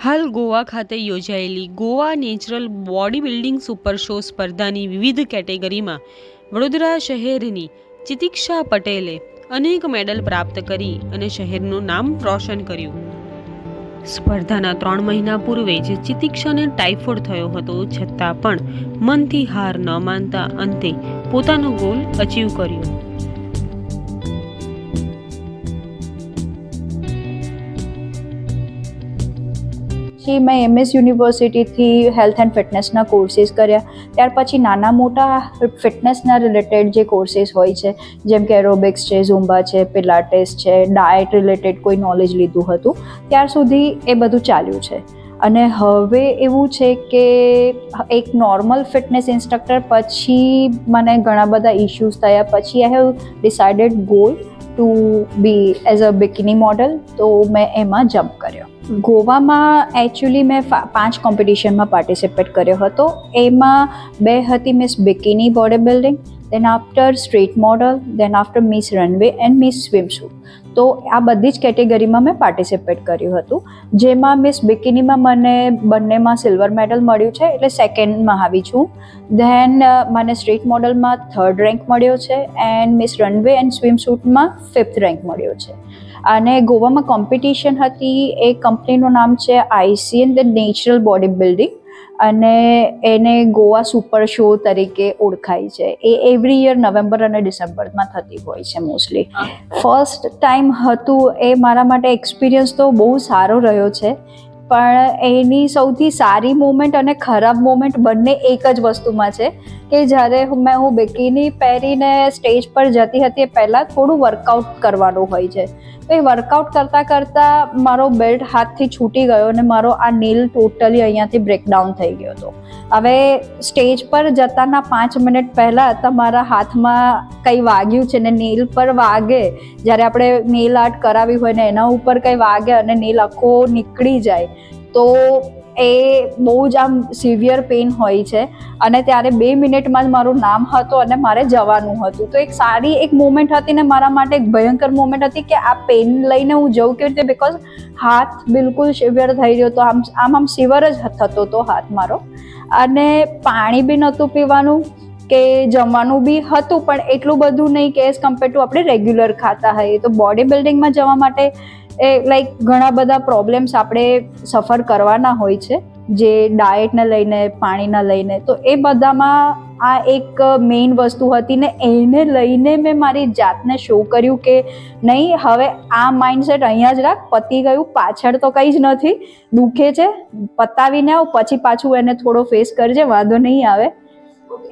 હાલ ગોવા ખાતે યોજાયેલી Goa natural body building super show સ્પર્ધાની વિવિધ કેટેગરીમાં વડોદરા શહેરની ચિતિક્ષા પટેલે અનેક મેડલ પ્રાપ્ત કરી અને શહેરનું નામ રોશન કર્યું. સ્પર્ધાના 3 મહિના પૂર્વે જ ચિતિક્ષાને ટાઇફોઇડ થયો હતો, છતાં પણ મનથી હાર ન માનતા અંતે પોતાનો ગોલ અચીવ કર્યો. મેં MS યુનિવર્સિટીથી હેલ્થ એન્ડ ફિટનેસના કોર્સીસ કર્યા. ત્યાર પછી નાના મોટા ફિટનેસના રિલેટેડ જે કોર્સીસ હોય છે, જેમ કે એરોબિક્સ છે, ઝુમ્બા છે, પિલાટેસ છે, ડાયટ રિલેટેડ કોઈ નોલેજ લીધું હતું. ત્યાર સુધી એ બધું ચાલ્યું છે. અને હવે એવું છે કે એક નોર્મલ ફિટનેસ ઇન્સ્ટ્રક્ટર પછી મને ઘણા બધા ઇશ્યુઝ થયા. પછી I have decided goal to be as a bikini model, તો મેં એમાં જમ્પ કર્યો. ગોવામાં એકચ્યુઅલી મેં 5 કોમ્પિટિશનમાં પાર્ટિસિપેટ કર્યો હતો. એમાં 2 હતી miss bikini body building, then after street model, then after miss runway and miss swimsuit. તો આ બધી જ કેટેગરીમાં મેં પાર્ટિસિપેટ કર્યું હતું, જેમાં મિસ બિકિનીમાં મને બંનેમાં સિલ્વર મેડલ મળ્યું છે, એટલે સેકન્ડમાં આવી છું. ધેન મને સ્ટ્રીટ મોડલમાં 3rd રેન્ક મળ્યો છે એન્ડ મિસ રનવે એન્ડ સ્વિમસૂટમાં 5th રેન્ક મળ્યો છે. અને ગોવામાં કોમ્પિટિશન હતી, એ કંપનીનું નામ છે ICN the natural body building, અને એને ગોવા સુપર શો તરીકે ઓળખાય છે. એ એવરી યર નવેમ્બર અને ડિસેમ્બરમાં થતી હોય છે મોસ્ટલી. ફર્સ્ટ ટાઈમ હતું એ મારા માટે એક્સપિરિયન્સ તો બહુ સારો રહ્યો છે, પણ એની સૌથી સારી મોમેન્ટ અને ખરાબ મોમેન્ટ બંને એક જ વસ્તુમાં છે કે જ્યારે હું બિકિની પહેરીને સ્ટેજ પર જતી હતી, પહેલાં થોડું વર્કઆઉટ કરવાનું હોય છે. તો એ વર્કઆઉટ કરતાં મારો બેલ્ટ હાથથી છૂટી ગયો અને મારો આ નીલ ટોટલી અહીંયાથી બ્રેકડાઉન થઈ ગયો હતો. હવે સ્ટેજ પર જતાના 5 મિનિટ પહેલાં તમારા હાથમાં કંઈ વાગ્યું છે ને નીલ પર વાગે, જ્યારે આપણે નેલ આર્ટ કરાવી હોય ને એના ઉપર કંઈ વાગે અને નેલ આખો નીકળી જાય, તો એ બહુ જ આમ સિવિયર પેઇન હોય છે. અને ત્યારે 2 મિનિટમાં જ મારું નામ હતું અને મારે જવાનું હતું. તો એક સારી એક મોમેન્ટ હતી ને મારા માટે એક ભયંકર મોમેન્ટ હતી કે આ પેઇન લઈને હું જઉં કેવી રીતે, બિકોઝ હાથ બિલકુલ સિવિયર થઈ રહ્યો હતો, આમ સિવર જ થતો હતો હાથ મારો. અને પાણી બી નહોતું પીવાનું કે જમવાનું બી હતું, પણ એટલું બધું નહીં કે એઝ કમ્પેર ટુ આપણે રેગ્યુલર ખાતા હોઈએ. તો બોડી બિલ્ડિંગમાં જવા માટે લાઈક ઘણા બધા પ્રોબ્લેમ્સ આપણે સફર કરવાના હોય છે, જે ડાયટને લઈને, પાણીના લઈને. તો એ બધામાં આ એક મેઇન વસ્તુ હતી ને એને લઈને મેં મારી જાતને શો કર્યું કે નહીં, હવે આ માઇન્ડસેટ અહીંયા જ રાખ, પતી ગયું, પાછળ તો કંઈ જ નથી, દુખે છે પતાવીને આવ, પછી પાછું એને થોડો ફેસ કરજે, વાંધો નહીં આવે.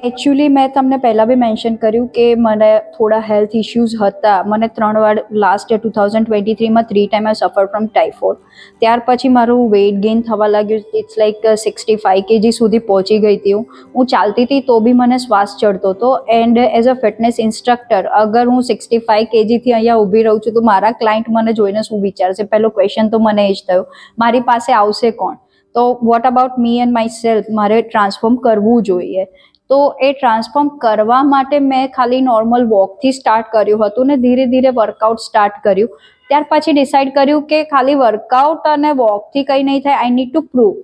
એકચ્યુઅલી મેં તમને પહેલાં બી મેન્શન કર્યું કે મને થોડા હેલ્થ ઇશ્યુઝ હતા. મને 3 વાર લાસ્ટ 2023માં 3 ટાઈમ આઈ સફર ફ્રોમ ટાઇફોઇડ. ત્યાર પછી મારું વેઇટ ગેઇન થવા લાગ્યું. ઇટ્સ લાઈક 65 kg સુધી પહોંચી ગઈ હતી. હું ચાલતી હતી તો બી મને શ્વાસ ચડતો હતો. And as a fitness instructor, અગર હું 65 kgથી અહીંયા ઊભી રહું છું તો મારા ક્લાયન્ટ મને જોઈને શું વિચારશે? પહેલો ક્વેશ્ચન તો મને એ જ થયો, મારી પાસે આવશે કોણ? તો what about me and my self? મારે ટ્રાન્સફોર્મ કરવું જોઈએ. તો એ ટ્રાન્સફોર્મ કરવા માટે મેં ખાલી નોર્મલ વોકથી સ્ટાર્ટ કર્યું હતું ને ધીરે ધીરે વર્કઆઉટ સ્ટાર્ટ કર્યું. ત્યાર પછી ડિસાઇડ કર્યું કે ખાલી વર્કઆઉટ અને વોકથી કંઈ નહીં થાય, આઈ નીડ ટુ પ્રૂવ.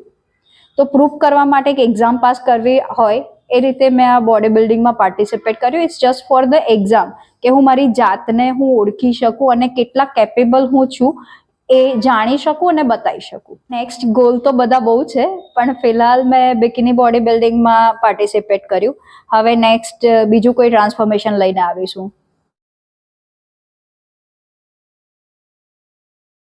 તો પ્રૂવ કરવા માટે એક એક્ઝામ પાસ કરવી હોય એ રીતે મેં આ બોડી બિલ્ડિંગમાં પાર્ટિસિપેટ કર્યું. It's just for the exam, કે હું મારી જાતને હું ઓળખી શકું અને કેટલા કેપેબલ હું છું એ જાણી શકું અને બતાવી શકું. નેક્સ્ટ ગોલ તો બધા બહુ છે, પણ ફિલહાલ મેં બિકિની બોડી બિલ્ડિંગમાં પાર્ટિસિપેટ કર્યું. હવે નેક્સ્ટ બીજું કોઈ ટ્રાન્સફોર્મેશન લઈને આવીશું.